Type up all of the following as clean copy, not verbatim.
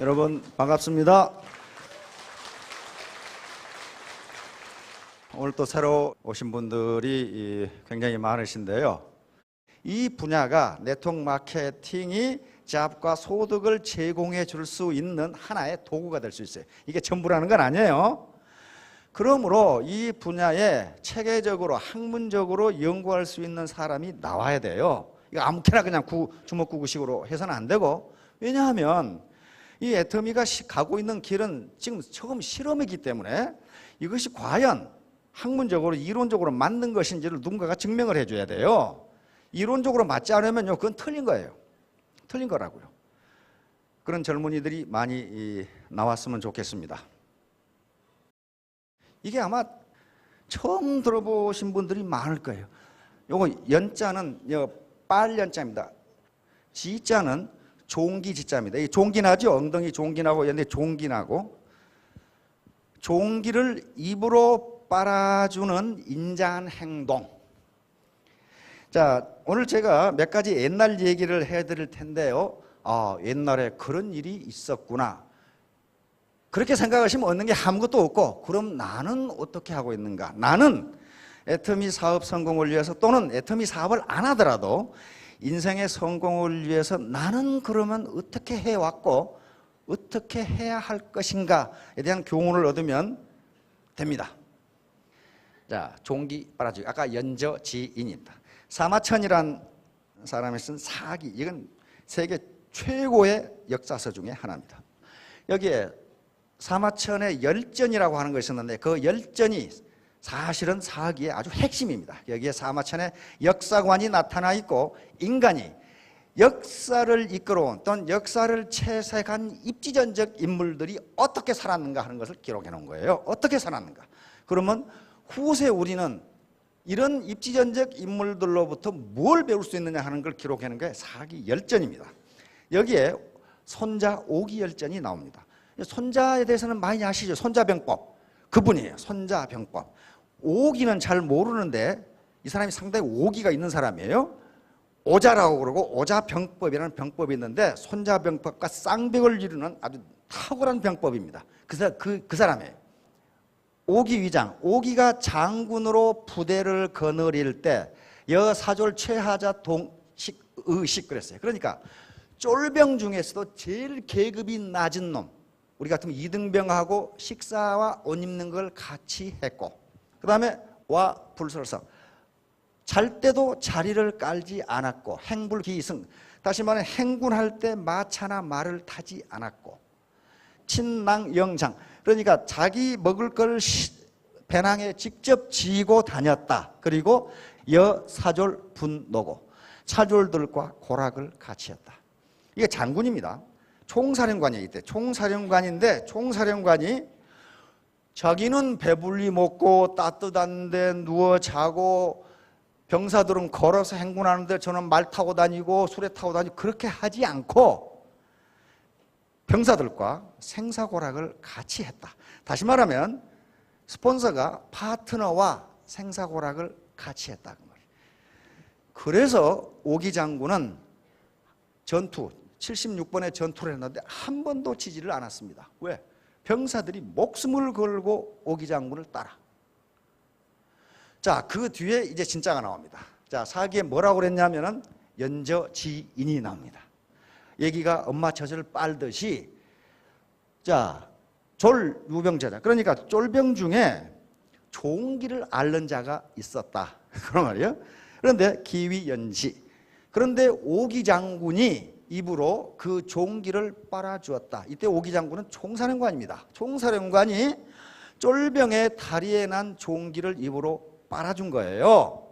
여러분 반갑습니다. 오늘 또 새로 오신 분들이 굉장히 많으신데요. 이 분야가 네트워크 마케팅이 잡과 소득을 제공해 줄 수 있는 하나의 도구가 될 수 있어요. 이게 전부라는 건 아니에요. 그러므로 이 분야에 체계적으로 학문적으로 연구할 수 있는 사람이 나와야 돼요. 이거 아무렇게나 그냥 주먹구구식으로 해서는 안 되고, 왜냐하면 이 애터미가 가고 있는 길은 지금 처음 실험이기 때문에 이것이 과연 학문적으로 이론적으로 맞는 것인지를 누군가가 증명을 해줘야 돼요. 이론적으로 맞지 않으면요, 그건 틀린 거예요. 틀린 거라고요. 그런 젊은이들이 많이 나왔으면 좋겠습니다. 이게 아마 처음 들어보신 분들이 많을 거예요. 요거 연자는 빨연자입니다. 지자는 종기 지자입니다. 이 종기나죠? 엉덩이 종기나고 연대 종기나고, 종기를 입으로 빨아주는 인자한 행동. 자, 오늘 제가 몇 가지 옛날 얘기를 해드릴 텐데요. 아, 옛날에 그런 일이 있었구나. 그렇게 생각하시면 얻는 게 아무것도 없고, 그럼 나는 어떻게 하고 있는가? 나는 애터미 사업 성공을 위해서, 또는 애터미 사업을 안 하더라도 인생의 성공을 위해서 나는 그러면 어떻게 해왔고 어떻게 해야 할 것인가에 대한 교훈을 얻으면 됩니다. 자, 종기 빨아주기. 아까 연저지인입니다. 사마천이란 사람이 쓴 사기, 이건 세계 최고의 역사서 중에 하나입니다. 여기에 사마천의 열전이라고 하는 것이 있었는데, 그 열전이 사실은 사기의 아주 핵심입니다. 여기에 사마천의 역사관이 나타나 있고, 인간이 역사를 이끌어온 또는 역사를 채색한 입지전적 인물들이 어떻게 살았는가 하는 것을 기록해 놓은 거예요. 어떻게 살았는가. 그러면 후세 우리는 이런 입지전적 인물들로부터 뭘 배울 수 있느냐 하는 걸 기록해 놓은 게 사기 열전입니다. 여기에 손자 오기열전이 나옵니다. 손자에 대해서는 많이 아시죠? 손자병법. 그분이에요. 손자병법. 오기는 잘 모르는데 이 사람이 상당히 오기가 있는 사람이에요. 오자라고 그러고 오자병법이라는 병법이 있는데, 손자병법과 쌍벽을 이루는 아주 탁월한 병법입니다. 그 사람이에요. 오기위장. 오기가 장군으로 부대를 거느릴 때 여사졸 최하자 동식 의식 그랬어요. 그러니까 쫄병 중에서도 제일 계급이 낮은 놈, 우리 같으면 이등병하고 식사와 옷 입는 걸 같이 했고, 그 다음에 와 불설성, 잘 때도 자리를 깔지 않았고, 행불기승, 다시 말해 행군할 때 마차나 말을 타지 않았고, 친낭영장, 그러니까 자기 먹을 걸 배낭에 직접 지고 다녔다. 그리고 여사졸 분노고, 차졸들과 고락을 같이 했다. 이게 장군입니다. 총사령관이에요. 이때 총사령관인데, 총사령관이 자기는 배불리 먹고 따뜻한 데 누워 자고, 병사들은 걸어서 행군하는데 저는 말 타고 다니고 수레 타고 다니고, 그렇게 하지 않고 병사들과 생사고락을 같이 했다. 다시 말하면 스폰서가 파트너와 생사고락을 같이 했다. 그래서 오기 장군은 전투 76번의 전투를 했는데 한 번도 지지를 않았습니다. 왜? 병사들이 목숨을 걸고 오기 장군을 따라. 자, 그 뒤에 이제 진짜가 나옵니다. 자, 사기에 뭐라고 그랬냐면은 연저지인이 나옵니다. 얘기가 엄마 젖을 빨듯이, 자, 졸유병제자, 그러니까 쫄병 중에 종기를 앓는 자가 있었다. 그런 말이에요. 그런데 기위연지, 그런데 오기 장군이 입으로 그 종기를 빨아주었다. 이때 오기 장군은 총사령관입니다. 총사령관이 쫄병의 다리에 난 종기를 입으로 빨아준 거예요.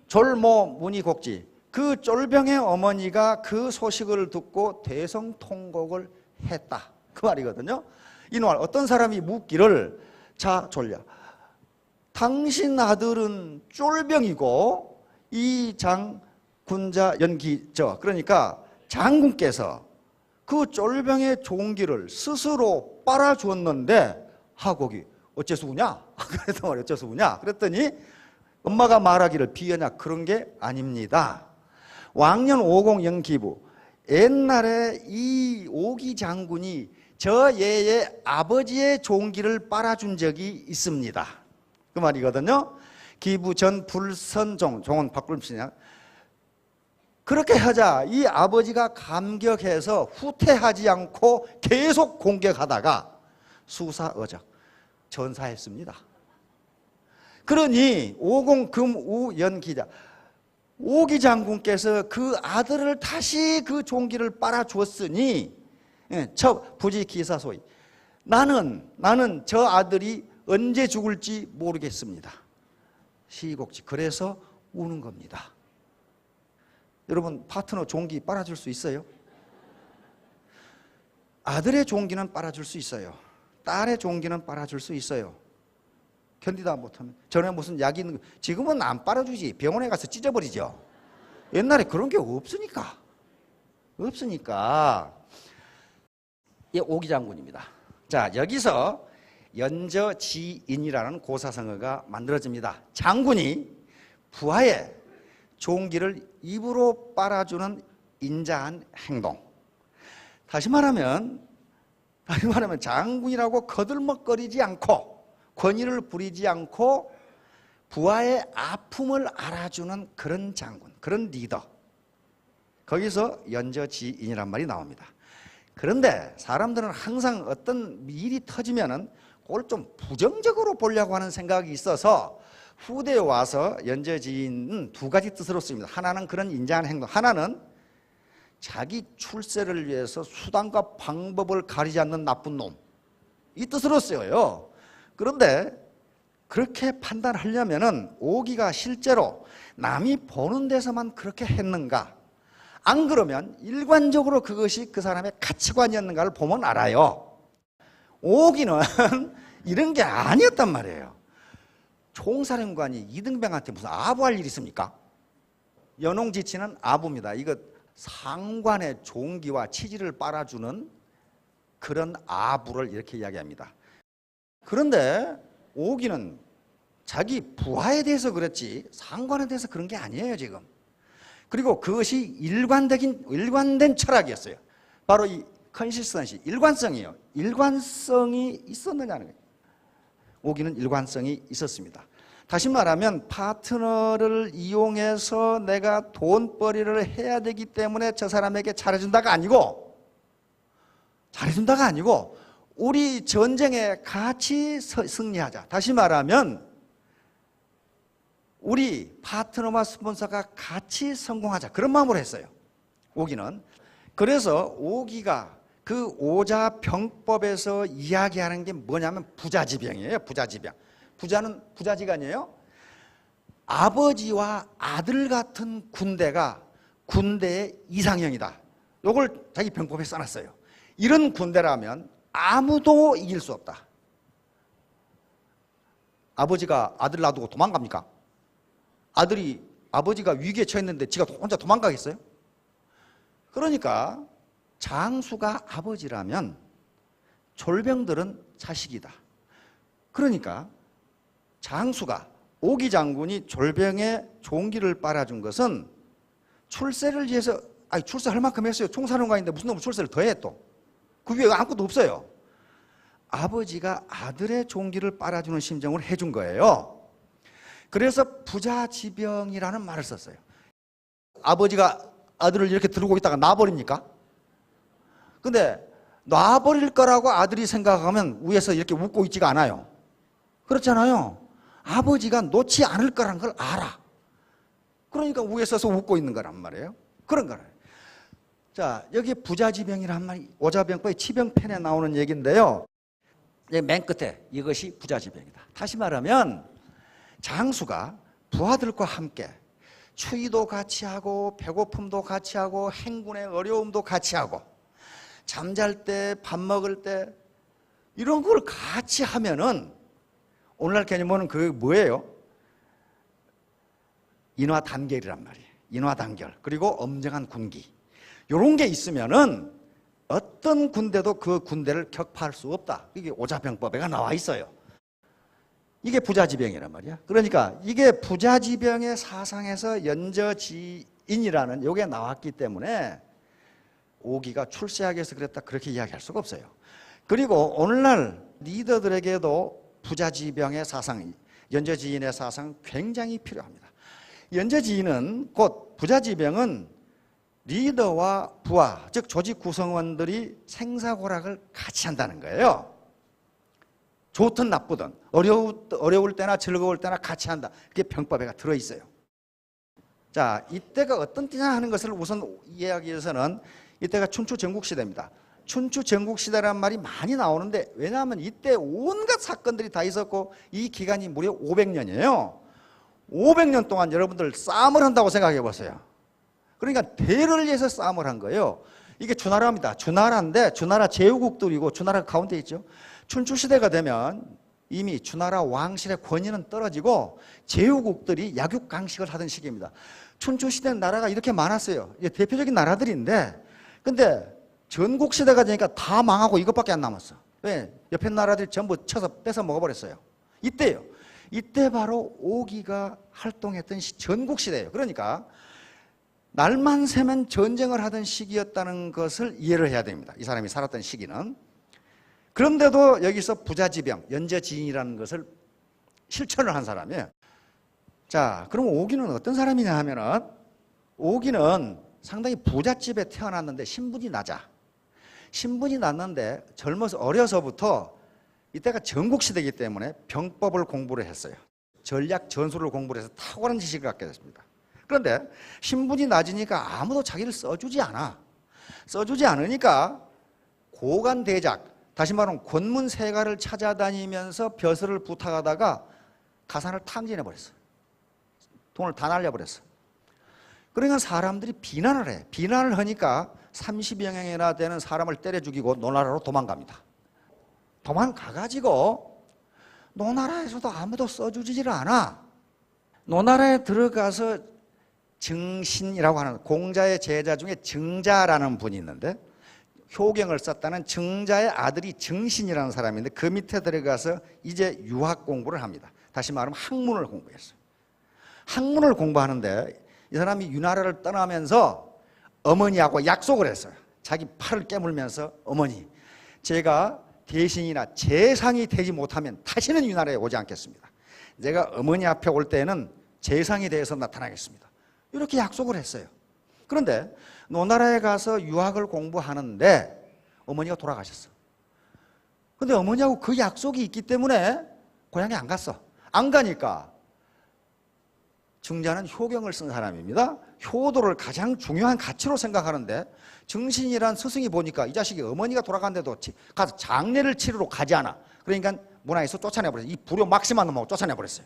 졸모 문의곡지, 그 쫄병의 어머니가 그 소식을 듣고 대성통곡을 했다. 그 말이거든요. 이날 어떤 사람이 묻기를, 자 졸려, 당신 아들은 쫄병이고 이 장군자 연기저, 그러니까 장군께서 그 쫄병의 종기를 스스로 빨아주었는데 하곡이 어째서 우냐? 그랬단 말이에요. 어째서 우냐? 그랬더니 엄마가 말하기를 비여냐? 그런 게 아닙니다. 왕년 50 연기부, 옛날에 이 오기 장군이 저 얘의 아버지의 종기를 빨아준 적이 있습니다. 그 말이거든요. 기부전 불선종, 종은 박굴신이야. 그렇게 하자 이 아버지가 감격해서 후퇴하지 않고 계속 공격하다가 수사어적 전사했습니다. 그러니 오공금우연기자 오기 장군께서 그 아들을 다시 그 종기를 빨아주었으니 첫 부지기사소이 나는 저 아들이 언제 죽을지 모르겠습니다. 시곡지. 그래서 우는 겁니다. 여러분 파트너 종기 빨아줄 수 있어요? 아들의 종기는 빨아줄 수 있어요. 딸의 종기는 빨아줄 수 있어요. 견디다 못하면. 전에 무슨 약이 있는 거 지금은 안 빨아주지. 병원에 가서 찢어버리죠. 옛날에 그런 게 없으니까. 이 오기 장군입니다. 자, 여기서 연저지인이라는 고사성어가 만들어집니다. 장군이 부하의 종기를 입으로 빨아주는 인자한 행동. 다시 말하면 장군이라고 거들먹거리지 않고 권위를 부리지 않고 부하의 아픔을 알아주는 그런 장군, 그런 리더. 거기서 연저지인이란 말이 나옵니다. 그런데 사람들은 항상 어떤 일이 터지면은 그걸 좀 부정적으로 보려고 하는 생각이 있어서 후대에 와서 연저지인은 두 가지 뜻으로 씁니다. 하나는 그런 인자한 행동, 하나는 자기 출세를 위해서 수단과 방법을 가리지 않는 나쁜 놈, 이 뜻으로 쓰여요. 그런데 그렇게 판단하려면은 오기가 실제로 남이 보는 데서만 그렇게 했는가, 안 그러면 일관적으로 그것이 그 사람의 가치관이었는가를 보면 알아요. 오기는 이런 게 아니었단 말이에요. 총사령관이 이등병한테 무슨 아부할 일이 있습니까? 연홍지치는 아부입니다. 이거 상관의 종기와 치질을 빨아주는 그런 아부를 이렇게 이야기합니다. 그런데 오기는 자기 부하에 대해서 그랬지 상관에 대해서 그런 게 아니에요 지금. 그리고 그것이 일관된 철학이었어요. 바로 이 컨시스턴시, 일관성이에요. 일관성이 있었느냐는 거예요. 오기는 일관성이 있었습니다. 다시 말하면 파트너를 이용해서 내가 돈벌이를 해야 되기 때문에 저 사람에게 잘해준다가 아니고 우리 전쟁에 같이 승리하자. 다시 말하면 우리 파트너와 스폰서가 같이 성공하자. 그런 마음으로 했어요. 오기는. 그래서 오기가 그 오자병법에서 이야기하는 게 뭐냐면 부자지병이에요. 부자지병. 부자는 부자지간이에요. 아버지와 아들 같은 군대가 군대의 이상형이다. 이걸 자기 병법에 써놨어요. 이런 군대라면 아무도 이길 수 없다. 아버지가 아들 놔두고 도망갑니까? 아버지가 위기에 처했는데 지가 혼자 도망가겠어요? 그러니까 장수가 아버지라면 졸병들은 자식이다. 그러니까 장수가 오기 장군이 졸병의 종기를 빨아준 것은 출세를 위해서, 출세할 만큼 했어요. 총사령관인데 무슨 놈을 출세를 더 해 또. 그 위에 아무것도 없어요. 아버지가 아들의 종기를 빨아주는 심정을 해준 거예요. 그래서 부자지병이라는 말을 썼어요. 아버지가 아들을 이렇게 들고 있다가 놔버립니까? 근데 놔버릴 거라고 아들이 생각하면 위에서 이렇게 웃고 있지가 않아요. 그렇잖아요. 아버지가 놓지 않을 거라는 걸 알아. 그러니까 위에 서서 웃고 있는 거란 말이에요. 그런 거예요. 자, 여기 부자지병이란 말이 오자병법의 치병편에 나오는 얘기인데요. 맨 끝에 이것이 부자지병이다. 다시 말하면 장수가 부하들과 함께 추위도 같이 하고 배고픔도 같이 하고 행군의 어려움도 같이 하고 잠잘 때 밥 먹을 때 이런 걸 같이 하면은 오늘날 개념으로는 그게 뭐예요? 인화단결이란 말이에요. 인화단결. 그리고 엄정한 군기. 이런 게 있으면은 어떤 군대도 그 군대를 격파할 수 없다. 이게 오자병법에가 나와 있어요. 이게 부자지병이란 말이야. 그러니까 이게 부자지병의 사상에서 연저지인이라는 요게 나왔기 때문에 오기가 출세하기 위해서 그랬다 그렇게 이야기할 수가 없어요. 그리고 오늘날 리더들에게도 부자지병의 사상, 연좌지인의 사상 굉장히 필요합니다. 연좌지인은 곧 부자지병은 리더와 부하, 즉 조직 구성원들이 생사고락을 같이 한다는 거예요. 좋든 나쁘든 어려울 때나 즐거울 때나 같이 한다. 그게 병법에 들어있어요. 자, 이때가 어떤 때냐 하는 것을 우선 이해하기 위해서는 이때가 춘추 전국시대입니다. 춘추 전국시대라는 말이 많이 나오는데 왜냐하면 이때 온갖 사건들이 다 있었고 이 기간이 무려 500년이에요. 500년 동안 여러분들 싸움을 한다고 생각해 보세요. 그러니까 대를 위해서 싸움을 한 거예요. 이게 주나라입니다. 주나라인데 주나라 제후국들이고 주나라 가운데 있죠. 춘추시대가 되면 이미 주나라 왕실의 권위는 떨어지고 제후국들이 약육강식을 하던 시기입니다. 춘추시대는 나라가 이렇게 많았어요. 이게 대표적인 나라들인데 근데 전국시대가 되니까 다 망하고 이것밖에 안 남았어. 왜? 옆에 나라들이 전부 쳐서 뺏어 먹어버렸어요. 이때요. 이때 바로 오기가 활동했던 전국시대예요. 그러니까 날만 새면 전쟁을 하던 시기였다는 것을 이해를 해야 됩니다. 이 사람이 살았던 시기는. 그런데도 여기서 부자지병, 연좌지인이라는 것을 실천을 한 사람이에요. 자, 그럼 오기는 어떤 사람이냐 하면은 오기는 상당히 부잣집에 태어났는데 신분이 낮아. 신분이 낮는데 젊어서 어려서부터 이때가 전국시대이기 때문에 병법을 공부를 했어요. 전략 전술을 공부를 해서 탁월한 지식을 갖게 됐습니다. 그런데 신분이 낮으니까 아무도 자기를 써주지 않아. 써주지 않으니까 고관대작, 다시 말하면 권문세가를 찾아다니면서 벼슬을 부탁하다가 가산을 탕진해버렸어. 돈을 다 날려버렸어. 그러니까 사람들이 비난을 해. 비난을 하니까 30여 명이나 되는 사람을 때려 죽이고 노나라로 도망갑니다. 도망가가지고 노나라에서도 아무도 써주지를 않아. 노나라에 들어가서 증신이라고 하는 공자의 제자 중에 증자라는 분이 있는데 효경을 썼다는 증자의 아들이 증신이라는 사람인데 그 밑에 들어가서 이제 유학 공부를 합니다. 다시 말하면 학문을 공부했어요. 학문을 공부하는데 이 사람이 유나라를 떠나면서 어머니하고 약속을 했어요. 자기 팔을 깨물면서 어머니, 제가 대신이나 재상이 되지 못하면 다시는 유나라에 오지 않겠습니다. 제가 어머니 앞에 올 때는 재상이 되어서 나타나겠습니다. 이렇게 약속을 했어요. 그런데 노나라에 가서 유학을 공부하는데 어머니가 돌아가셨어. 근데 어머니하고 그 약속이 있기 때문에 고향에 안 갔어. 안 가니까 증자는 효경을 쓴 사람입니다. 효도를 가장 중요한 가치로 생각하는데 증신이란 스승이 보니까 이 자식이 어머니가 돌아간데도 가서 장례를 치르러 가지 않아. 그러니까 문화에서 쫓아내버렸어요. 이 불효 막심한 놈하고 쫓아내버렸어요.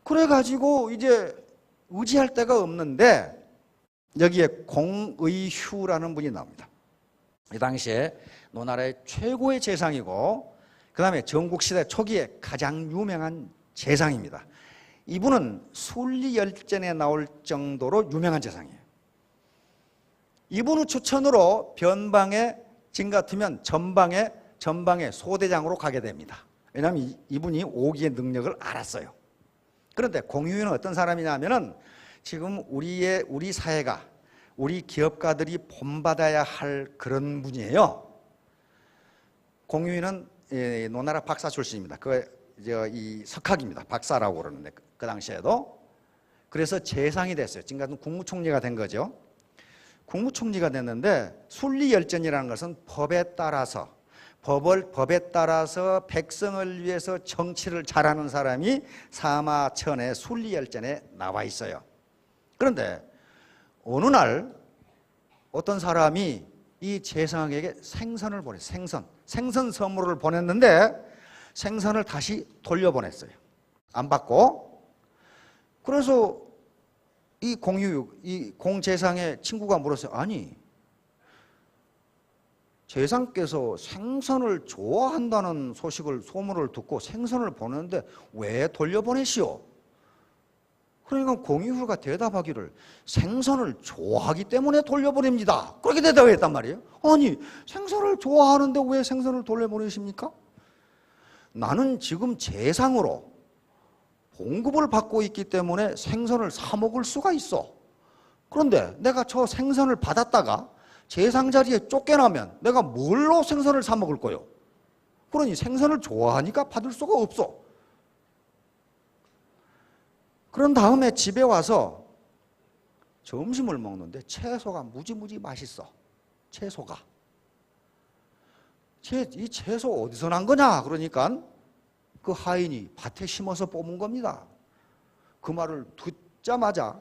그래가지고 이제 의지할 데가 없는데 여기에 공의휴라는 분이 나옵니다. 이 당시에 노나라의 최고의 재상이고 그 다음에 전국시대 초기에 가장 유명한 재상입니다. 이분은 순리열전에 나올 정도로 유명한 재상이에요. 이분의 추천으로 변방에 지금 같으면 전방의 소대장으로 가게 됩니다. 왜냐하면 이분이 오기의 능력을 알았어요. 그런데 공유는 어떤 사람이냐면은 지금 우리 사회가 우리 기업가들이 본받아야 할 그런 분이에요. 공유는 노나라 박사 출신입니다. 이 석학입니다. 박사라고 그러는데 그 당시에도 그래서 재상이 됐어요. 지금 같은 국무총리가 된 거죠. 국무총리가 됐는데 순리열전이라는 것은 법에 따라서 백성을 위해서 정치를 잘하는 사람이 사마천의 순리열전에 나와 있어요. 그런데 어느 날 어떤 사람이 이 재상에게 생선을 보냈어요. 생선 선물을 보냈는데 생선을 다시 돌려보냈어요. 안 받고. 그래서 이 공재상의 친구가 물었어요. 아니, 재상께서 생선을 좋아한다는 소문을 듣고 생선을 보냈는데 왜 돌려보내시오? 그러니까 공유가 대답하기를 생선을 좋아하기 때문에 돌려보냅니다. 그렇게 대답했단 말이에요. 아니, 생선을 좋아하는데 왜 생선을 돌려보내십니까? 나는 지금 재상으로 봉급을 받고 있기 때문에 생선을 사 먹을 수가 있어. 그런데 내가 저 생선을 받았다가 제상 자리에 쫓겨나면 내가 뭘로 생선을 사 먹을 거요? 그러니 생선을 좋아하니까 받을 수가 없어. 그런 다음에 집에 와서 점심을 먹는데 채소가 무지무지 맛있어. 채소가. 이 채소 어디서 난 거냐? 그러니까 그 하인이 밭에 심어서 뽑은 겁니다. 그 말을 듣자마자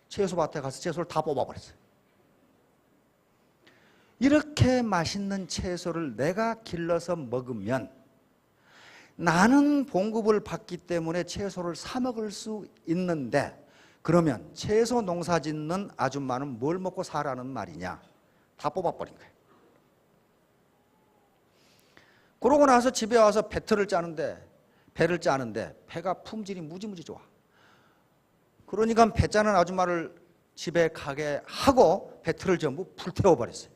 채소밭에 가서 채소를 다 뽑아버렸어요. 이렇게 맛있는 채소를 내가 길러서 먹으면 나는 봉급을 받기 때문에 채소를 사 먹을 수 있는데, 그러면 채소 농사 짓는 아줌마는 뭘 먹고 사라는 말이냐? 다 뽑아버린 거예요. 그러고 나서 집에 와서 배를 짜는데 배가 품질이 무지무지 좋아. 그러니까 배 짜는 아줌마를 집에 가게 하고 배틀을 전부 불태워버렸어요.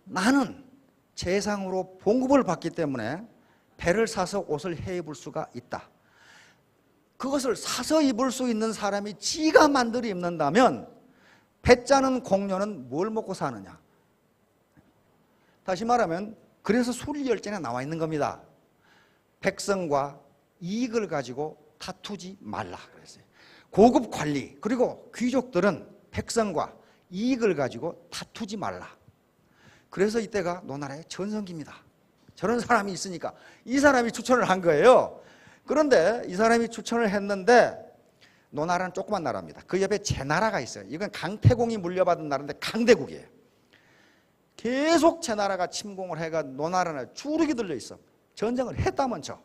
나는 재상으로 봉급을 받기 때문에 배를 사서 옷을 해 입을 수가 있다. 그것을 사서 입을 수 있는 사람이 지가 만들어 입는다면 배 짜는 공료는 뭘 먹고 사느냐? 다시 말하면 그래서 술열전에 나와 있는 겁니다. 백성과 이익을 가지고 다투지 말라 그랬어요. 고급 관리 그리고 귀족들은 백성과 이익을 가지고 다투지 말라. 그래서 이때가 노나라의 전성기입니다. 저런 사람이 있으니까 이 사람이 추천을 한 거예요. 그런데 이 사람이 추천을 했는데 노나라는 조그만 나라입니다. 그 옆에 제나라가 있어요. 이건 강태공이 물려받은 나라인데 강대국이에요. 계속 제나라가 침공을 해가 노나라는 주눅이 들려 있어. 전쟁을 했다면 쳐.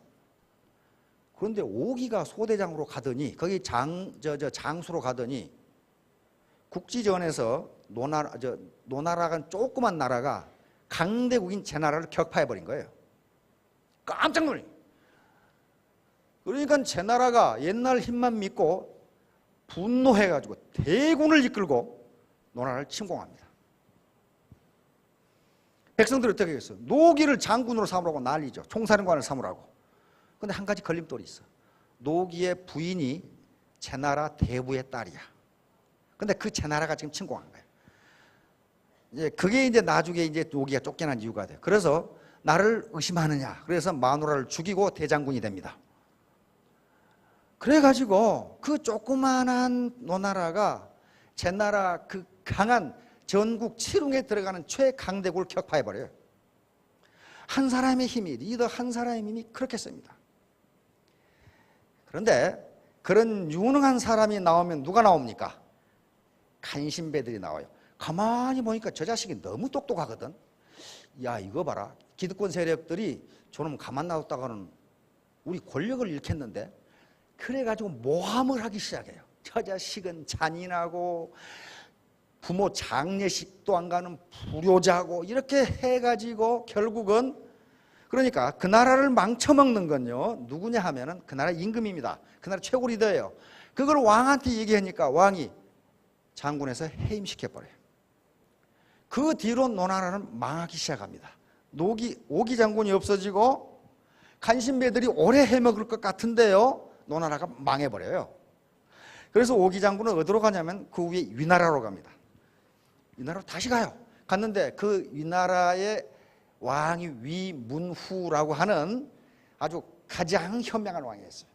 그런데 오기가 소대장으로 가더니 거기 장수로 가더니 국지전에서 노나라가 조그만 나라가 강대국인 제나라를 격파해버린 거예요. 깜짝 놀래. 그러니까 제나라가 옛날 힘만 믿고 분노해가지고 대군을 이끌고 노나라를 침공합니다. 백성들이 어떻게 했어? 노기를 장군으로 삼으라고 난리죠. 총사령관을 삼으라고. 근데 한 가지 걸림돌이 있어. 노기의 부인이 제나라 대부의 딸이야. 근데 그 제나라가 지금 침공한 거예요. 그게 나중에 노기가 쫓겨난 이유가 돼요. 그래서 나를 의심하느냐. 그래서 마누라를 죽이고 대장군이 됩니다. 그래가지고 그 조그만한 노나라가 제나라 그 강한 전국 칠웅에 들어가는 최강대국을 격파해버려요. 한 사람의 힘이, 리더 한 사람의 힘이 그렇게 셉니다. 그런데 그런 유능한 사람이 나오면 누가 나옵니까? 간신배들이 나와요. 가만히 보니까 저 자식이 너무 똑똑하거든. 야, 이거 봐라. 기득권 세력들이 저놈 가만 놔뒀다가는 우리 권력을 잃겠는데. 그래가지고 모함을 하기 시작해요. 저 자식은 잔인하고 부모 장례식도 안 가는 불효자고 이렇게 해가지고 결국은 그러니까 그 나라를 망쳐먹는 건요 누구냐 하면은 그 나라 임금입니다. 그 나라 최고 리더예요. 그걸 왕한테 얘기하니까 왕이 장군에서 해임시켜버려요. 그 뒤로 노나라는 망하기 시작합니다. 오기 장군이 없어지고 간신배들이 오래 해먹을 것 같은데요 노나라가 망해버려요. 그래서 오기 장군은 어디로 가냐면 그 위에 위나라로 갑니다. 위나라로 다시 가요. 갔는데 그 위나라의 왕이 위문후라고 하는 아주 가장 현명한 왕이었어요.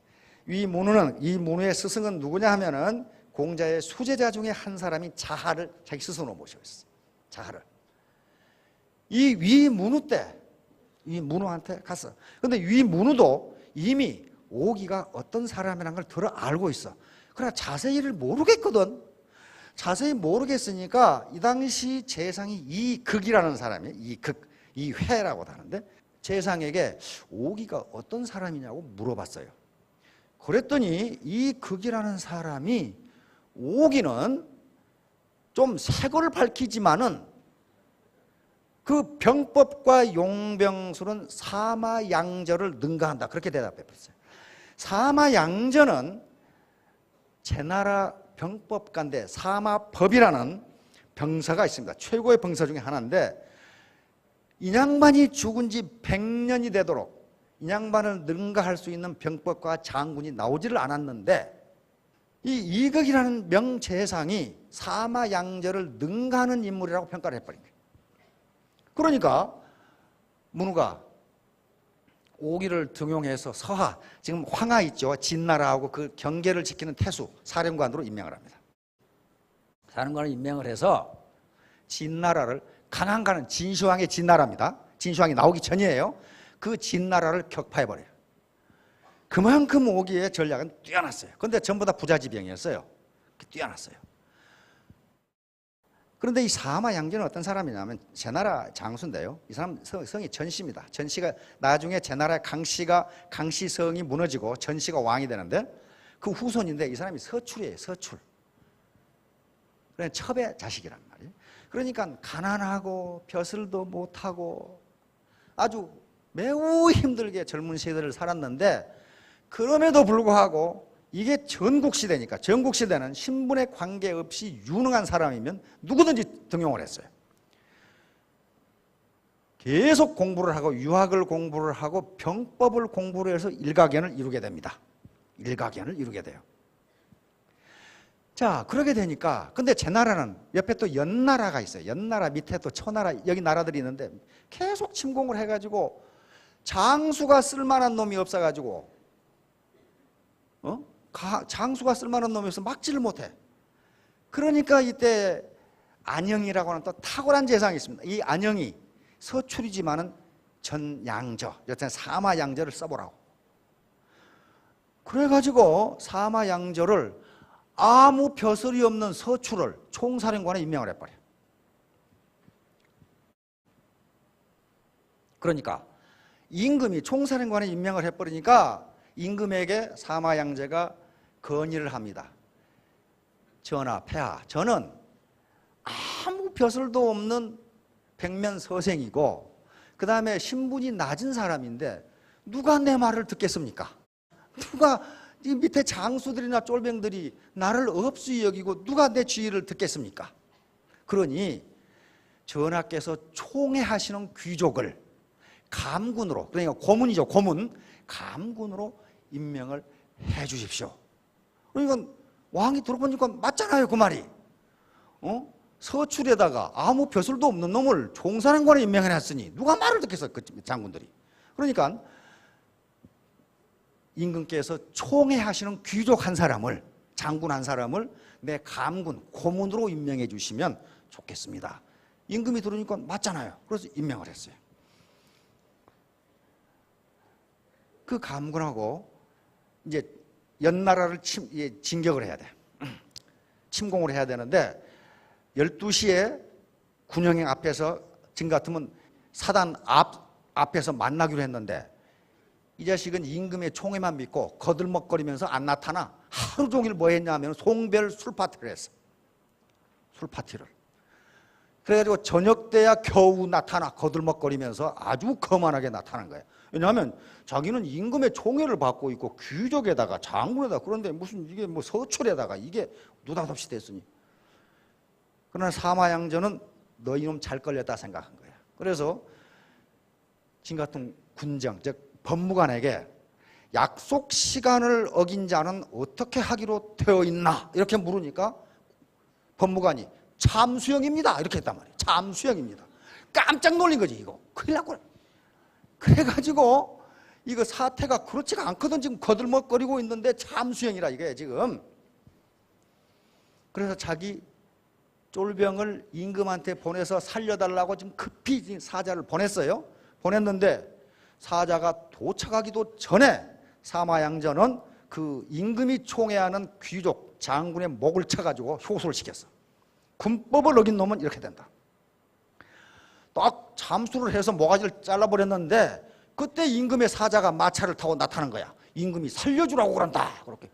이 문후의 스승은 누구냐 하면은 공자의 수제자 중에 한 사람이 자하를 자기 스승으로 모시고 있어요. 자하를. 이 위문후 때 위문후한테 갔어. 근데 위문후도 이미 오기가 어떤 사람이라는 걸 들어 알고 있어. 그러나 자세히를 모르겠거든. 자세히 모르겠으니까 이 당시 재상이 이극이라는 사람이에요. 이회라고 하는데 재상에게 오기가 어떤 사람이냐고 물어봤어요. 그랬더니 이극이라는 사람이 오기는 좀 색을 밝히지만은 그 병법과 용병술은 사마양저를 능가한다. 그렇게 대답했어요. 사마양저는 제나라 병법가인데 사마법이라는 병사가 있습니다. 최고의 병사 중에 하나인데 이 양반이 죽은 지 100년이 되도록 이 양반을 능가할 수 있는 병법가 장군이 나오지를 않았는데 이 이극이라는 명재상이 사마양절을 능가하는 인물이라고 평가를 해버린 거예요. 그러니까 문우가 오기를 등용해서 서하, 지금 황하 있죠. 진나라하고 그 경계를 지키는 태수, 사령관으로 임명을 합니다. 사령관을 임명을 해서 진나라를, 강한가는 진시황의 진나라입니다. 진시황이 나오기 전이에요. 그 진나라를 격파해버려요. 그만큼 오기의 전략은 뛰어났어요. 그런데 전부 다 부자지병이었어요. 뛰어났어요. 그런데 이 사마양제는 어떤 사람이냐면 제나라 장수인데요. 이 사람 성이 전씨입니다. 전씨가 나중에 제나라의 강씨 성이 무너지고 전씨가 왕이 되는데 그 후손인데 이 사람이 서출이에요. 서출. 그러니까 첩의 자식이란 말이에요. 그러니까 가난하고 벼슬도 못하고 아주 매우 힘들게 젊은 세대를 살았는데 그럼에도 불구하고 이게 전국시대니까 전국시대는 신분에 관계없이 유능한 사람이면 누구든지 등용을 했어요. 계속 공부를 하고 유학을 공부를 하고 병법을 공부를 해서 일가견을 이루게 됩니다. 일가견을 이루게 돼요. 자, 그러게 되니까 근데 제 나라는 옆에 또 연나라가 있어요. 연나라 밑에 또 초나라 여기 나라들이 있는데 계속 침공을 해가지고 장수가 쓸만한 놈이 없어가지고 장수가 쓸만한 놈이 없어 막지를 못해. 그러니까 이때 안영이라고 하는 또 탁월한 재상이 있습니다. 이 안영이 서출이지만은 전양저, 여튼 사마양저를 써보라고. 그래가지고 사마양저를 아무 벼슬이 없는 서출을 총사령관에 임명을 해버려요. 그러니까 임금이 총사령관에 임명을 해버리니까 임금에게 사마양제가 건의를 합니다. 전하, 폐하, 저는 아무 벼슬도 없는 백면서생이고 그 다음에 신분이 낮은 사람인데 누가 내 말을 듣겠습니까? 누가 이 밑에 장수들이나 쫄병들이 나를 업수히 여기고 누가 내 지휘를 듣겠습니까? 그러니 전하께서 총애하시는 귀족을 감군으로, 그러니까 고문이죠, 고문, 감군으로 임명을 해 주십시오. 그러니까 왕이 들어보니까 맞잖아요, 그 말이. 서출에다가 아무 벼슬도 없는 놈을 총사령관에 임명해 놨으니 누가 말을 듣겠어, 그 장군들이. 그러니까 임금께서 총애하시는 귀족 한 사람을, 장군 한 사람을 내 감군, 고문으로 임명해 주시면 좋겠습니다. 임금이 들으니까 맞잖아요. 그래서 임명을 했어요. 그 감군하고 이제 연나라를 진격을 해야 돼. 침공을 해야 되는데 12시에 군영행 앞에서 지금 같으면 사단 앞에서 만나기로 했는데 이 자식은 임금의 총애만 믿고 거들먹거리면서 안 나타나. 하루 종일 뭐 했냐면 송별 술파티를 했어. 술파티를. 그래가지고 저녁 때야 겨우 나타나. 거들먹거리면서 아주 거만하게 나타난 거예요. 왜냐하면 자기는 임금의 총애를 받고 있고 귀족에다가 장군에다가, 그런데 무슨 이게 뭐 서출에다가 이게 느닷없이 됐으니. 그러나 사마양저는 너 이놈 잘 걸렸다 생각한 거야. 그래서 지금 같은 군정, 즉 법무관에게 약속 시간을 어긴 자는 어떻게 하기로 되어 있나 이렇게 물으니까 법무관이 참수형입니다 이렇게 했단 말이에요. 참수형입니다. 깜짝 놀린 거지. 이거 큰일 났구나. 그래가지고 이거 사태가 그렇지가 않거든. 지금 거들먹거리고 있는데 참수형이라 이게 지금. 그래서 자기 쫄병을 임금한테 보내서 살려달라고 지금 급히 사자를 보냈어요. 보냈는데 사자가 도착하기도 전에 사마양저는 그 임금이 총애하는 귀족 장군의 목을 쳐가지고 효소를 시켰어. 군법을 어긴 놈은 이렇게 된다. 딱 잠수를 해서 모가지를 잘라버렸는데 그때 임금의 사자가 마차를 타고 나타난 거야. 임금이 살려주라고 그런다. 그렇게.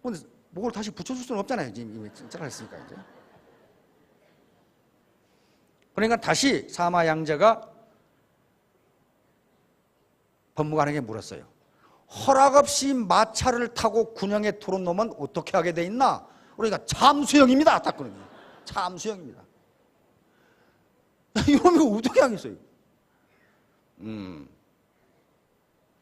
근데 목을 다시 붙여줄 수는 없잖아요. 지금 이미 잘랐으니까 이제. 그러니까 다시 사마양저가 법무관에게 물었어요. 허락 없이 마차를 타고 군영에 들어온 놈은 어떻게 하게 돼 있나? 그러니까 참수형입니다. 딱 그러니 참수형입니다. 이러면 어떻게 하겠어요?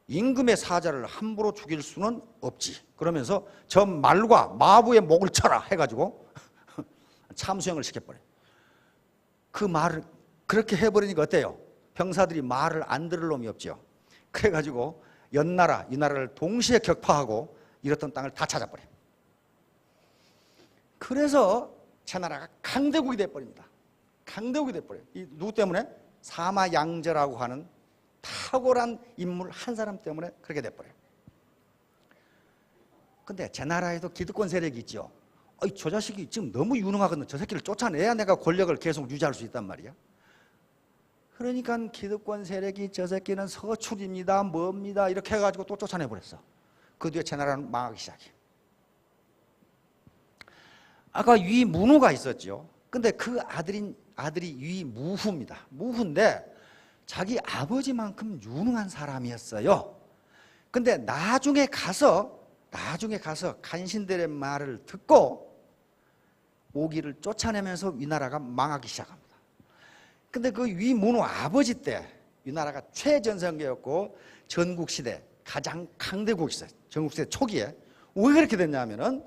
임금의 사자를 함부로 죽일 수는 없지. 그러면서 저 말과 마부의 목을 쳐라 해가지고 참수형을 시켜버려요. 그 말을 그렇게 해버리니까 어때요? 병사들이 말을 안 들을 놈이 없죠. 그래가지고 연나라, 이 나라를 동시에 격파하고 잃었던 땅을 다 찾아버려요. 그래서 제나라가 강대국이 돼버립니다. 강대국이 돼버려요. 이 누구 때문에? 사마양저라고 하는 탁월한 인물 한 사람 때문에 그렇게 돼버려요. 근데 제나라에도 기득권 세력이 있죠. 저 자식이 지금 너무 유능하거든. 저 새끼를 쫓아내야 내가 권력을 계속 유지할 수 있단 말이야. 그러니까 기득권 세력이 저 새끼는 서출입니다, 뭡니다 이렇게 해가지고 또 쫓아내버렸어. 그 뒤에 제나라는 망하기 시작해. 아까 위문후가 있었죠. 근데 그 아들이 위무후입니다. 무후인데 자기 아버지만큼 유능한 사람이었어요. 근데 나중에 가서 간신들의 말을 듣고 오기를 쫓아내면서 위나라가 망하기 시작합니다. 근데 그 위문후 아버지 때 위나라가 최전성기였고 전국시대 가장 강대국이었어요. 전국시대 초기에. 왜 그렇게 됐냐면은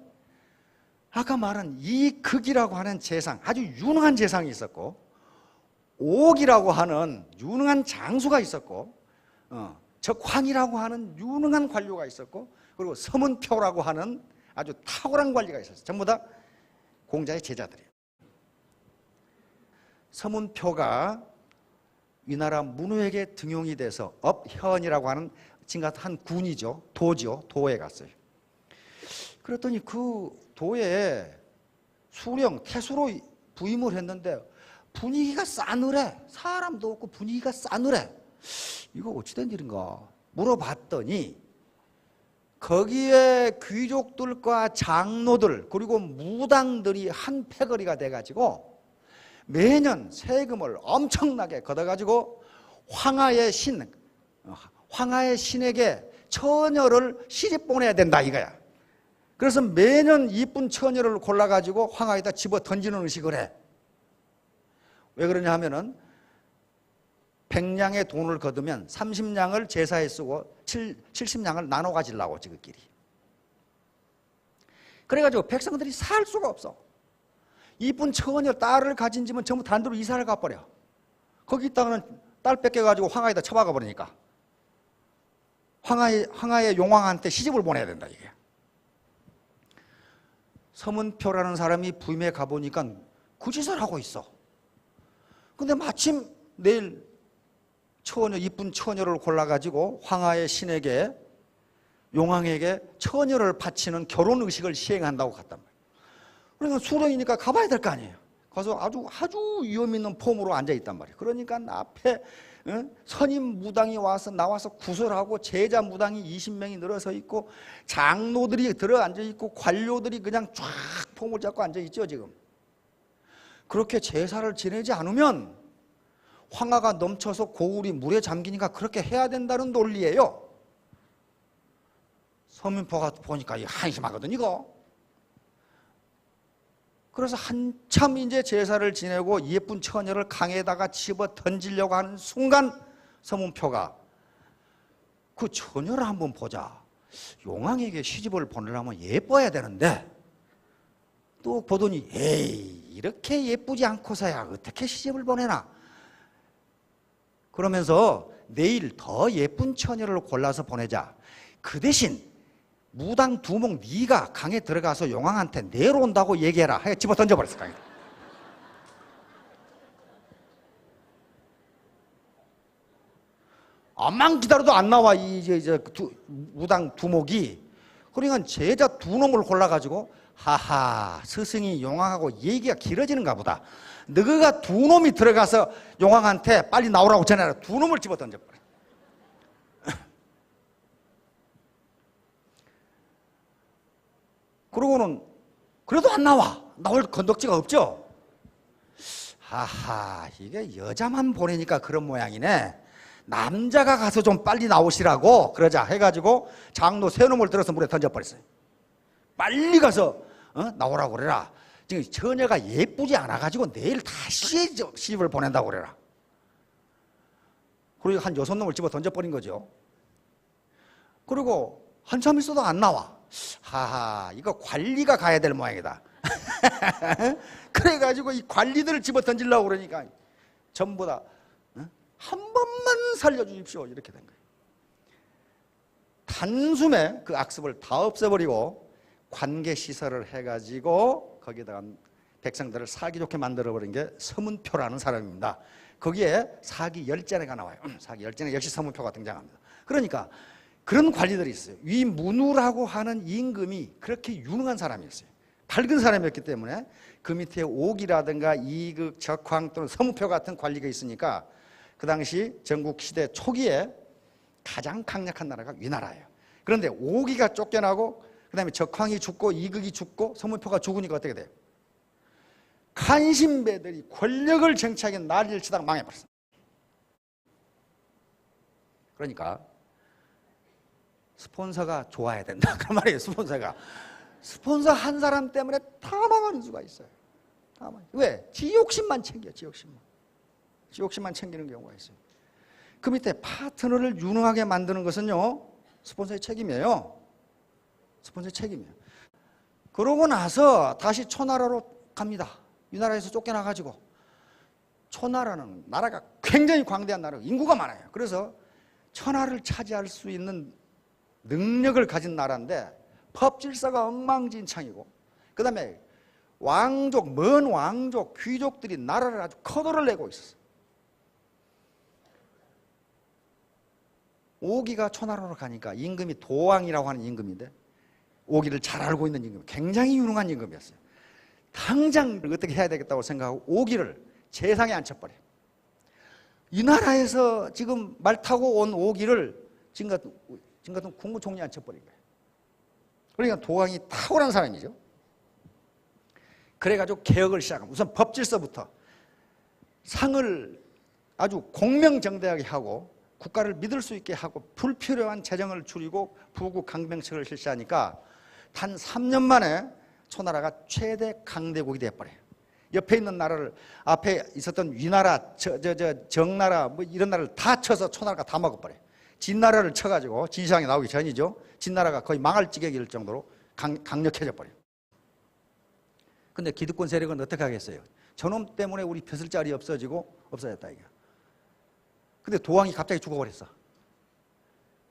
아까 말한 이극이라고 하는 재상, 아주 유능한 재상이 있었고 옥이라고 하는 유능한 장수가 있었고 적황이라고 하는 유능한 관료가 있었고 그리고 서문표라고 하는 아주 탁월한 관리가 있었어요. 전부 다 공자의 제자들이에요. 서문표가 위나라 문후에게 등용이 돼서 업현이라고 하는 지금 같은 한 군이죠. 도죠. 도에 갔어요. 그랬더니 그 도에 수령, 태수로 부임을 했는데 분위기가 싸늘해. 사람도 없고 분위기가 싸늘해. 이거 어찌된 일인가 물어봤더니 거기에 귀족들과 장로들 그리고 무당들이 한 패거리가 돼가지고 매년 세금을 엄청나게 걷어가지고 황하의 신에게 처녀를 시집 보내야 된다 이거야. 그래서 매년 이쁜 처녀를 골라가지고 황하에다 집어 던지는 의식을 해. 왜 그러냐 하면은 100냥의 돈을 거두면 30냥을 제사에 쓰고 70냥을 나눠 가지려고 지그끼리. 그래가지고 백성들이 살 수가 없어. 이쁜 처녀 딸을 가진 집은 전부 다른 데로 이사를 가버려. 거기 있다가는 딸 뺏겨가지고 황하에다 처박아 버리니까 황하의 용왕한테 시집을 보내야 된다 이게. 서문표라는 사람이 부임에 가보니까 그 짓을 하고 있어. 근데 마침 내일 이쁜 처녀를 골라가지고 황하의 신에게 용왕에게 처녀를 바치는 결혼 의식을 시행한다고 갔단 말이에요. 그러니까 수령이니까 가봐야 될 거 아니에요. 가서 아주 위험 있는 폼으로 앉아있단 말이에요. 그러니까 앞에 선임 무당이 나와서 구설하고 제자 무당이 20명이 늘어서 있고 장로들이 들어 앉아있고 관료들이 그냥 쫙 폼을 잡고 앉아있죠 지금. 그렇게 제사를 지내지 않으면 황하가 넘쳐서 고울이 물에 잠기니까 그렇게 해야 된다는 논리예요. 서민포가 보니까 한심하거든 이거. 그래서 한참 이제 제사를 지내고 예쁜 처녀를 강에다가 집어 던지려고 하는 순간 서문표가 그 처녀를 한번 보자. 용왕에게 시집을 보내려면 예뻐야 되는데 또 보더니 에이 이렇게 예쁘지 않고서야 어떻게 시집을 보내나. 그러면서 내일 더 예쁜 처녀를 골라서 보내자. 그 대신 무당 두목 네가 강에 들어가서 용왕한테 내려온다고 얘기해라. 해 집어 던져버렸어 강에. 암만 기다려도 안 나와 무당 두목이. 그러니까 제자 두 놈을 골라가지고 하하 스승이 용왕하고 얘기가 길어지는가 보다. 너가 두 놈이 들어가서 용왕한테 빨리 나오라고 전해라. 두 놈을 집어 던져버려. 그러고는 그래도 안 나올 건덕지가 없죠. 하하 이게 여자만 보내니까 그런 모양이네. 남자가 가서 좀 빨리 나오시라고 그러자 해가지고 장로 세 놈을 들어서 물에 던져버렸어요. 빨리 가서 나오라고 그래라. 지금 처녀가 예쁘지 않아가지고 내일 다시 시집을 보낸다고 그래라. 그리고 한 6놈을 집어 던져버린 거죠. 그리고 한참 있어도 안 나와. 하하 이거 관리가 가야 될 모양이다. 그래가지고 이 관리들을 집어 던지려고 그러니까 전부 다 한 번만 살려주십시오 이렇게 된 거예요. 단숨에 그 악습을 다 없애버리고 관계시설을 해가지고 거기다가 백성들을 살기 좋게 만들어버린 게 서문표라는 사람입니다. 거기에 사기 10잔해가 나와요. 사기 10잔에 역시 서문표가 등장합니다. 그러니까 그런 관리들이 있어요. 위문우라고 하는 임금이 그렇게 유능한 사람이었어요. 밝은 사람이었기 때문에 그 밑에 옥이라든가 이극, 적황 또는 서문표 같은 관리가 있으니까 그 당시 전국 시대 초기에 가장 강력한 나라가 위나라예요. 그런데 옥이가 쫓겨나고 그 다음에 적황이 죽고 이극이 죽고 서문표가 죽으니까 어떻게 돼요? 간신배들이 권력을 쟁취하기 난리를 치다가 망해버렸어요. 그러니까 스폰서가 좋아야 된다 그 말이에요. 스폰서 한 사람 때문에 다 망하는 수가 있어요. 다 망해. 왜? 지 욕심만 챙겨. 지 욕심만 챙기는 경우가 있어요. 그 밑에 파트너를 유능하게 만드는 것은요 스폰서의 책임이에요. 스폰서의 책임이에요. 그러고 나서 다시 초나라로 갑니다. 이 나라에서 쫓겨나가지고 초나라는 나라가 굉장히 광대한 나라고 인구가 많아요. 그래서 천하를 차지할 수 있는 능력을 가진 나라인데 법 질서가 엉망진창이고 그 다음에 왕족, 먼 왕족, 귀족들이 나라를 아주 커도를 내고 있었어요. 오기가 초나라로 가니까 임금이 도왕이라고 하는 임금인데 오기를 잘 알고 있는 임금, 굉장히 유능한 임금이었어요. 당장 어떻게 해야 되겠다고 생각하고 오기를 재상에 앉혀버려요. 이 나라에서 지금 말 타고 온 오기를 지금 같은 국무총리에 앉혀버린 거예요. 그러니까 도왕이 탁월한 사람이죠. 그래가지고 개혁을 시작합니다. 우선 법질서부터 상을 아주 공명정대하게 하고 국가를 믿을 수 있게 하고 불필요한 재정을 줄이고 부국 강병책을 실시하니까 단 3년 만에 초나라가 최대 강대국이 되어버려요. 옆에 있는 나라를 앞에 있었던 위나라, 정나라 뭐 이런 나라를 다 쳐서 초나라가 다 먹어버려요. 진나라를 쳐가지고 진시황이 나오기 전이죠. 진나라가 거의 망할 지경이 될 정도로 강력해져 버려요. 근데 기득권 세력은 어떻게 하겠어요? 저놈 때문에 우리 벼슬 자리 없어졌다 이게. 근데 도왕이 갑자기 죽어버렸어.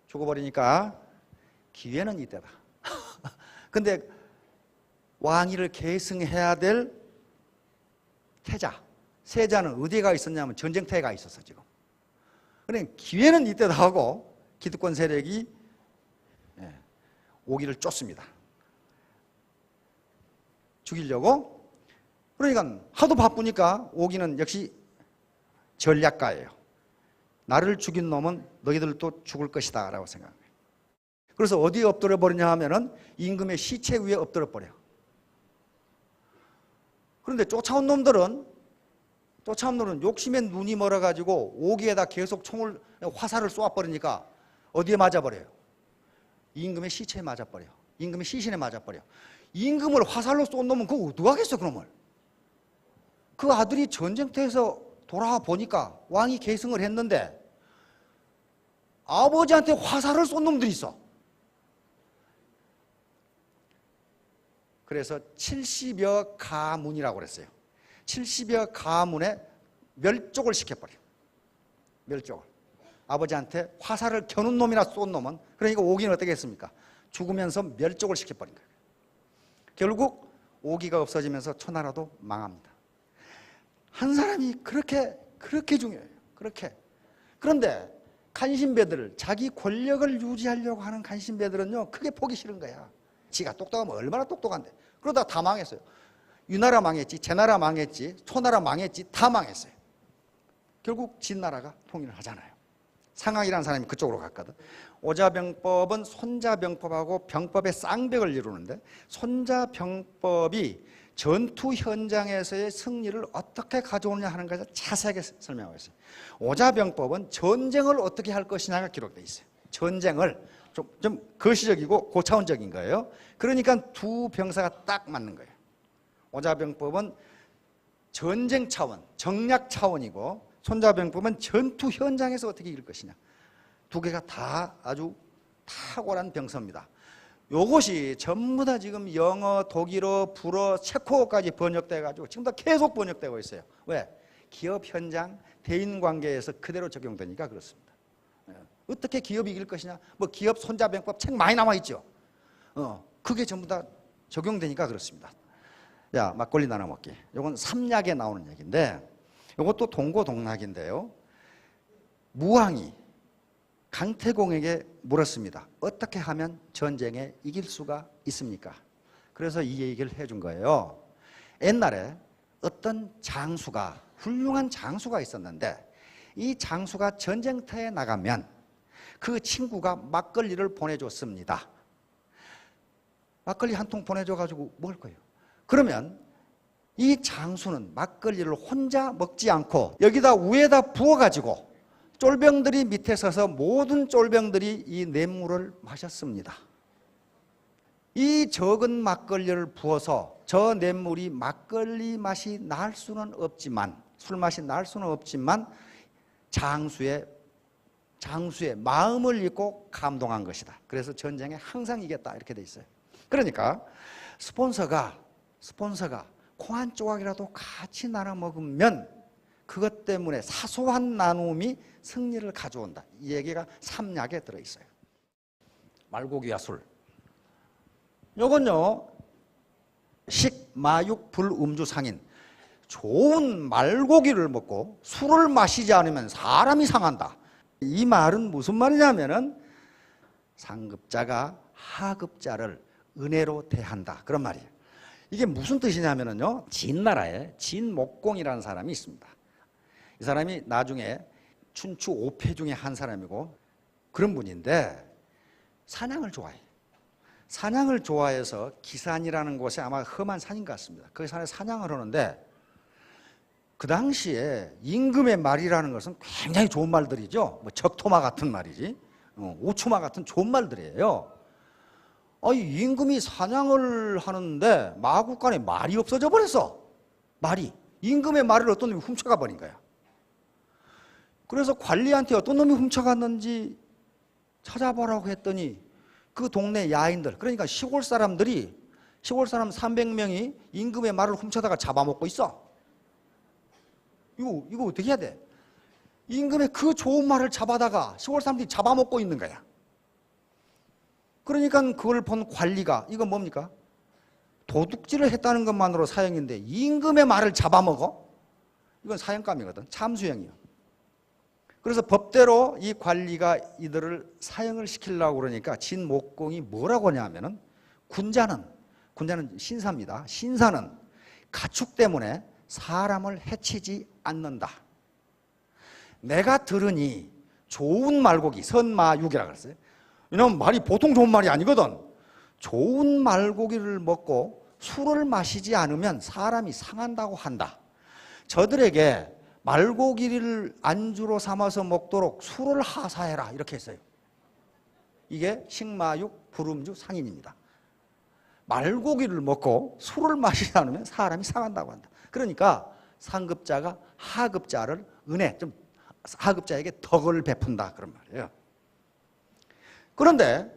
죽어버리니까 기회는 이때다. 근데 왕위를 계승해야 될 태자, 세자는 어디에 가 있었냐면 전쟁터에 가 있었어 지금. 그러니까 기회는 이때다 하고 기득권 세력이 오기를 쫓습니다. 죽이려고. 그러니까 하도 바쁘니까 오기는 역시 전략가예요. 나를 죽인 놈은 너희들도 죽을 것이다 라고 생각해요. 그래서 어디에 엎드려 버리냐 하면은 임금의 시체 위에 엎드려 버려요. 그런데 쫓아온 놈들은 욕심에 눈이 멀어가지고 오기에다 계속 화살을 쏘아버리니까 어디에 맞아버려요? 임금의 시체에 맞아버려요. 임금의 시신에 맞아버려요. 임금을 화살로 쏜 놈은 그거 어떡하겠어 그놈을. 그 아들이 전쟁터에서 돌아와 보니까 왕이 계승을 했는데 아버지한테 화살을 쏜 놈들이 있어. 그래서 70여 가문이라고 그랬어요. 70여 가문에 멸족을 시켜버려요. 멸족을. 아버지한테 화살을 겨눈 놈이나 쏜 놈은, 그러니까 오기는 어떻게 했습니까? 죽으면서 멸족을 시켜버린 거예요. 결국 오기가 없어지면서 초나라도 망합니다. 한 사람이 그렇게 중요해요. 그렇게. 그런데 간신배들, 자기 권력을 유지하려고 하는 간신배들은요, 크게 보기 싫은 거야. 지가 똑똑하면 얼마나 똑똑한데. 그러다 다 망했어요. 위나라 망했지, 제나라 망했지, 초나라 망했지, 다 망했어요. 결국 진나라가 통일을 하잖아요. 상황이라는 사람이 그쪽으로 갔거든. 오자병법은 손자병법하고 병법의 쌍벽을 이루는데, 손자병법이 전투 현장에서의 승리를 어떻게 가져오느냐 하는 것을 자세하게 설명하고 있어요. 오자병법은 전쟁을 어떻게 할 것이냐가 기록되어 있어요. 전쟁을 좀 거시적이고 고차원적인 거예요. 그러니까 두 병사가 딱 맞는 거예요. 오자병법은 전쟁 차원, 정략 차원이고, 손자병법은 전투 현장에서 어떻게 이길 것이냐. 두 개가 다 아주 탁월한 병서입니다. 요것이 전부 다 지금 영어, 독일어, 불어, 체코어까지 번역돼 가지고 지금 다 계속 번역되고 있어요. 왜? 기업 현장, 대인관계에서 그대로 적용되니까 그렇습니다. 어떻게 기업이 이길 것이냐? 뭐 기업 손자병법 책 많이 나와 있죠. 그게 전부 다 적용되니까 그렇습니다. 자, 막걸리 나눠 먹기. 이건 삼약에 나오는 얘기인데, 이것도 동고동락인데요. 무왕이 강태공에게 물었습니다. 어떻게 하면 전쟁에 이길 수가 있습니까? 그래서 이 얘기를 해준 거예요. 옛날에 어떤 장수가, 훌륭한 장수가 있었는데, 이 장수가 전쟁터에 나가면 그 친구가 막걸리를 보내줬습니다. 막걸리 한 통 보내줘가지고 먹을 거예요. 그러면 이 장수는 막걸리를 혼자 먹지 않고 여기다 위에다 부어가지고 쫄병들이 밑에 서서 모든 쫄병들이 이 냇물을 마셨습니다. 이 적은 막걸리를 부어서 저 냇물이 막걸리 맛이 날 수는 없지만, 술 맛이 날 수는 없지만 장수의 마음을 읽고 감동한 것이다. 그래서 전쟁에 항상 이겼다 이렇게 돼 있어요. 그러니까 스폰서가 콩 한 조각이라도 같이 나눠 먹으면 그것 때문에 사소한 나눔이 승리를 가져온다. 이 얘기가 삼약에 들어있어요. 말고기와 술. 요건요, 식마육 불음주상인. 좋은 말고기를 먹고 술을 마시지 않으면 사람이 상한다. 이 말은 무슨 말이냐면은 상급자가 하급자를 은혜로 대한다, 그런 말이에요. 이게 무슨 뜻이냐면요, 진나라에 진목공이라는 사람이 있습니다. 이 사람이 나중에 춘추 5패 중에 한 사람이고 그런 분인데 사냥을 좋아해요. 사냥을 좋아해서 기산이라는 곳에 아마 험한 산인 것 같습니다. 그 산에 사냥을 하는데 그 당시에 임금의 말이라는 것은 굉장히 좋은 말들이죠. 뭐 적토마 같은 말이지, 오추마 같은 좋은 말들이에요. 이 임금이 사냥을 하는데 마국간에 말이 없어져 버렸어. 말이. 임금의 말을 어떤 놈이 훔쳐가 버린 거야. 그래서 관리한테 어떤 놈이 훔쳐갔는지 찾아보라고 했더니 그 동네 야인들, 그러니까 시골 사람 300명이 임금의 말을 훔쳐다가 잡아먹고 있어. 이거 어떻게 해야 돼? 임금의 그 좋은 말을 잡아다가 시골 사람들이 잡아먹고 있는 거야. 그러니까 그걸 본 관리가, 이건 뭡니까? 도둑질을 했다는 것만으로 사형인데 임금의 말을 잡아먹어? 이건 사형감이거든. 참수형이요. 그래서 법대로 이 관리가 이들을 사형을 시키려고 그러니까 진목공이 뭐라고 하냐면은 군자는 신사입니다. 신사는 가축 때문에 사람을 해치지 않는다. 내가 들으니 좋은 말고기, 선마육이라고 그랬어요. 왜냐하면 말이 보통 좋은 말이 아니거든. 좋은 말고기를 먹고 술을 마시지 않으면 사람이 상한다고 한다. 저들에게 말고기를 안주로 삼아서 먹도록 술을 하사해라, 이렇게 했어요. 이게 식마육 불음주 상인입니다. 말고기를 먹고 술을 마시지 않으면 사람이 상한다고 한다. 그러니까 상급자가 하급자를 하급자에게 덕을 베푼다, 그런 말이에요. 그런데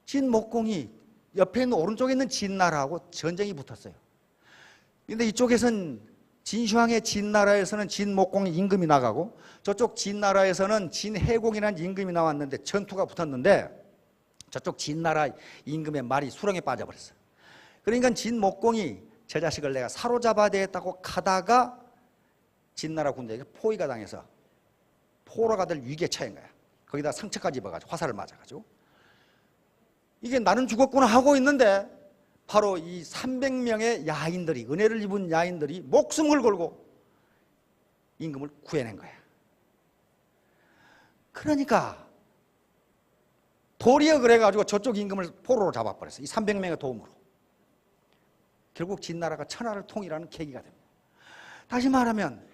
진목공이 옆에 있는 오른쪽에 있는 진나라하고 전쟁이 붙었어요. 그런데 이쪽에서는 진슈황의 진나라에서는 진목공이 임금이 나가고 저쪽 진나라에서는 진해공이라는 임금이 나왔는데 전투가 붙었는데 저쪽 진나라 임금의 말이 수렁에 빠져버렸어요. 그러니까 진목공이 저 자식을 내가 사로잡아야 되겠다고 가다가 진나라 군대에게 포위가 당해서 포로가 될 위기에 처한 거야. 거기다 상처까지 입어가지고 화살을 맞아가지고 이게 나는 죽었구나 하고 있는데 바로 이 300명의 야인들이, 은혜를 입은 야인들이 목숨을 걸고 임금을 구해낸 거야. 그러니까 도리어 그래가지고 저쪽 임금을 포로로 잡아버렸어. 이 300명의 도움으로. 결국 진나라가 천하를 통일하는 계기가 됩니다. 다시 말하면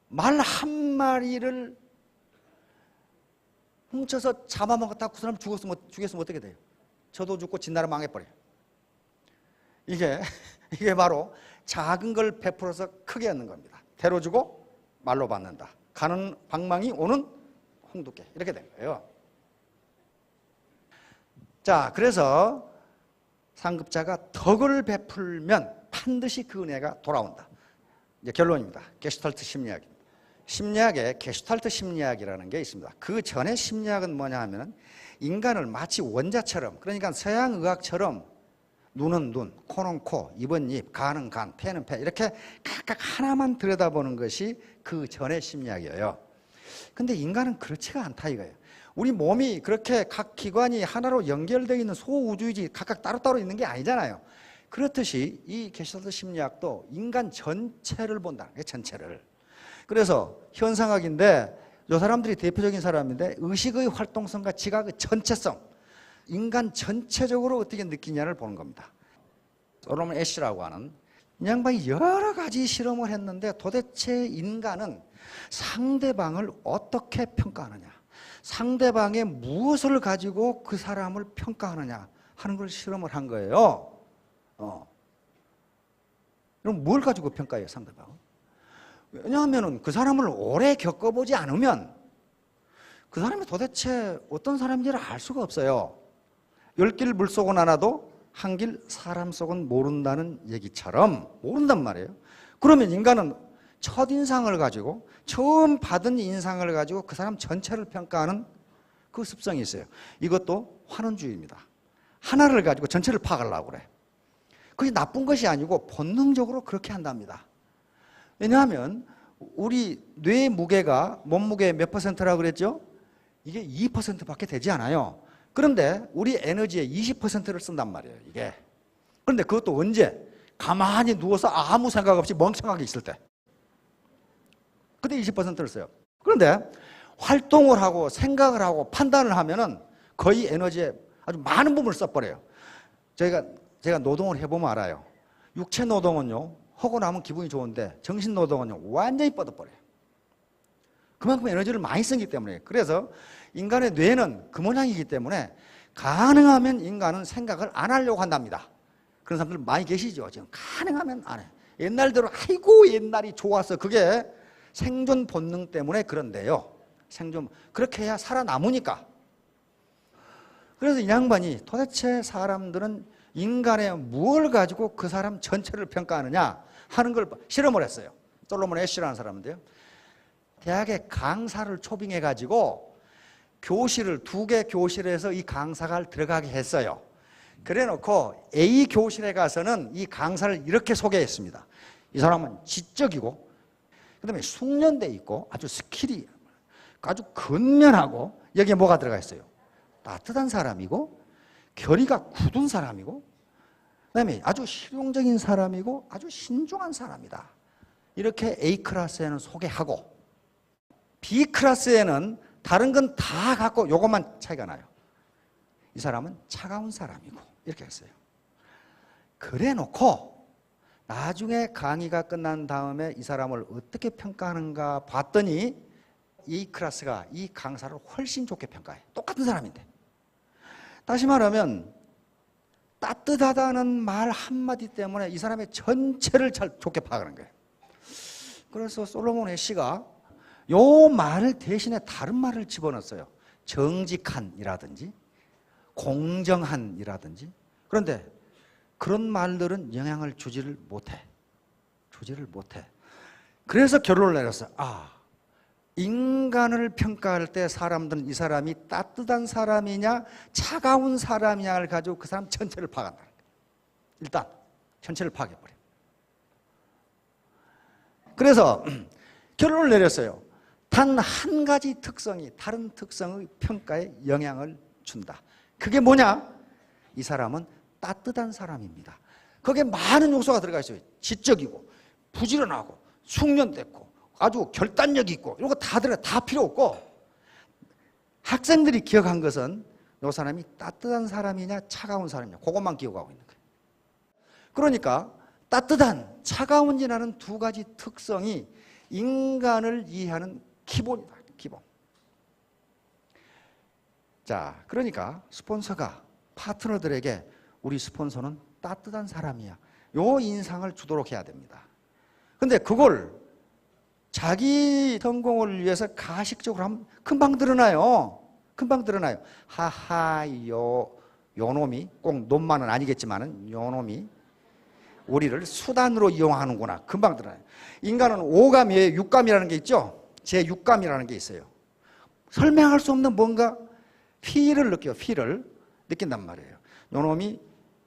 말 한 마리를 훔쳐서 잡아먹었다고 그 사람 죽였으면 어떻게 돼요? 저도 죽고 진나라 망해버려요. 이게 바로 작은 걸 베풀어서 크게 얻는 겁니다. 대로 주고 말로 받는다. 가는 방망이 오는 홍두깨, 이렇게 된 거예요. 자, 그래서 상급자가 덕을 베풀면 반드시 그 은혜가 돌아온다. 이제 결론입니다. 게슈탈트 심리학입니다. 심리학에 게슈탈트 심리학이라는 게 있습니다. 그 전에 심리학은 뭐냐 하면 인간을 마치 원자처럼, 그러니까 서양 의학처럼 눈은 눈, 코는 코, 입은 입, 간은 간, 폐는 폐, 이렇게 각각 하나만 들여다보는 것이 그 전의 심리학이에요. 근데 인간은 그렇지가 않다 이거예요. 우리 몸이 그렇게 각 기관이 하나로 연결되어 있는 소우주이지 각각 따로따로 있는 게 아니잖아요. 그렇듯이 이 게슈탈트 심리학도 인간 전체를 본다는 거예요. 전체를. 그래서 현상학인데 이 사람들이 대표적인 사람인데 의식의 활동성과 지각의 전체성, 인간 전체적으로 어떻게 느끼냐를 보는 겁니다. 솔로몬 애쉬라고 하는 이 양반이 여러 가지 실험을 했는데 도대체 인간은 상대방을 어떻게 평가하느냐, 상대방의 무엇을 가지고 그 사람을 평가하느냐 하는 걸 실험을 한 거예요. 그럼 뭘 가지고 평가해요, 상대방은? 왜냐하면 그 사람을 오래 겪어보지 않으면 그 사람이 도대체 어떤 사람인지를 알 수가 없어요. 10길 물속은 알아도 한 길 사람 속은 모른다는 얘기처럼 모른단 말이에요. 그러면 인간은 첫인상을 가지고 처음 받은 인상을 가지고 그 사람 전체를 평가하는 그 습성이 있어요. 이것도 환원주의입니다. 하나를 가지고 전체를 파악하려고 그래. 그게 나쁜 것이 아니고 본능적으로 그렇게 한답니다. 왜냐하면 우리 뇌 무게가 몸무게 몇 퍼센트라고 그랬죠? 이게 2%밖에 되지 않아요. 그런데 우리 에너지의 20%를 쓴단 말이에요, 이게. 그런데 그것도 언제? 가만히 누워서 아무 생각 없이 멍청하게 있을 때. 그때 20%를 써요. 그런데 활동을 하고 생각을 하고 판단을 하면은 거의 에너지의 아주 많은 부분을 써버려요. 제가 노동을 해보면 알아요. 육체 노동은요, 하고 나면 기분이 좋은데 정신 노동은요, 완전히 뻗어버려요. 그만큼 에너지를 많이 쓰기 때문에. 그래서 인간의 뇌는 그 모양이기 때문에 가능하면 인간은 생각을 안 하려고 한답니다. 그런 사람들 많이 계시죠. 지금 가능하면 안 해. 옛날대로 아이고 옛날이 좋았어. 그게 생존 본능 때문에 그런데요. 생존, 그렇게 해야 살아남으니까. 그래서 이 양반이 도대체 사람들은 인간의 무엇을 가지고 그 사람 전체를 평가하느냐 하는 걸 실험을 했어요. 솔로몬 애쉬라는 사람인데요. 대학에 강사를 초빙해가지고 교실을 2개 교실에서 이 강사가 들어가게 했어요. 그래 놓고 A 교실에 가서는 이 강사를 이렇게 소개했습니다. 이 사람은 지적이고 그 다음에 숙련돼 있고 아주 스킬이 아주 근면하고 여기에 뭐가 들어가 있어요? 따뜻한 사람이고 결의가 굳은 사람이고 그 다음에 아주 실용적인 사람이고 아주 신중한 사람이다. 이렇게 A클래스에는 소개하고 B클래스에는 다른 건 다 갖고 요것만 차이가 나요. 이 사람은 차가운 사람이고 이렇게 했어요. 그래 놓고 나중에 강의가 끝난 다음에 이 사람을 어떻게 평가하는가 봤더니 이 클래스가 이 강사를 훨씬 좋게 평가해요. 똑같은 사람인데. 다시 말하면 따뜻하다는 말 한마디 때문에 이 사람의 전체를 잘 좋게 파악하는 거예요. 그래서 솔로몬 애쉬가 요 말 대신에 다른 말을 집어넣었어요. 정직한이라든지 공정한이라든지. 그런데 그런 말들은 영향을 주지를 못해. 그래서 결론을 내렸어요. 인간을 평가할 때 사람들은 이 사람이 따뜻한 사람이냐 차가운 사람이냐를 가지고 그 사람 전체를 파악한다. 일단 전체를 파악해버려. 그래서 결론을 내렸어요. 단 한 가지 특성이 다른 특성의 평가에 영향을 준다. 그게 뭐냐? 이 사람은 따뜻한 사람입니다. 거기에 많은 요소가 들어가 있어요. 지적이고 부지런하고 숙련됐고 아주 결단력이 있고 이런 거 다 들어가. 다 필요 없고 학생들이 기억한 것은 이 사람이 따뜻한 사람이냐 차가운 사람이냐 그것만 기억하고 있는 거예요. 그러니까 따뜻한 차가운지라는 두 가지 특성이 인간을 이해하는 기본이다. 기본. 자, 그러니까 스폰서가 파트너들에게 우리 스폰서는 따뜻한 사람이야. 요 인상을 주도록 해야 됩니다. 근데 그걸 자기 성공을 위해서 가식적으로 하면 금방 드러나요. 하하요. 요놈이 꼭 놈만은 아니겠지만은 요놈이 우리를 수단으로 이용하는구나. 금방 드러나요. 인간은 오감이에요. 육감이라는 게 있죠. 제 육감이라는 게 있어요. 설명할 수 없는 뭔가 피를 느껴요. 피를 느낀단 말이에요. 요놈이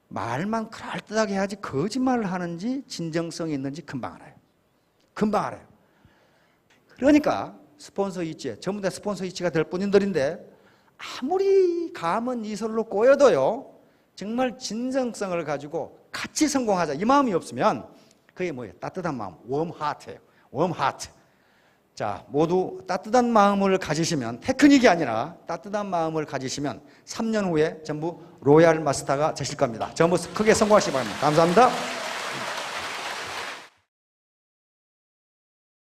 말만 그럴듯하게 해야지 거짓말을 하는지 진정성이 있는지 금방 알아요. 금방 알아요. 그러니까 스폰서 이치, 전부 다 스폰서 이치가 될 뿐인들인데 아무리 감은 이설로 꼬여도요, 정말 진정성을 가지고 같이 성공하자 이 마음이 없으면 그게 뭐예요? 따뜻한 마음, 웜하트예요. 웜하트. 자, 모두 따뜻한 마음을 가지시면, 테크닉이 아니라 따뜻한 마음을 가지시면 3년 후에 전부 로얄 마스터가 되실 겁니다. 전부 크게 성공하시기 바랍니다. 감사합니다.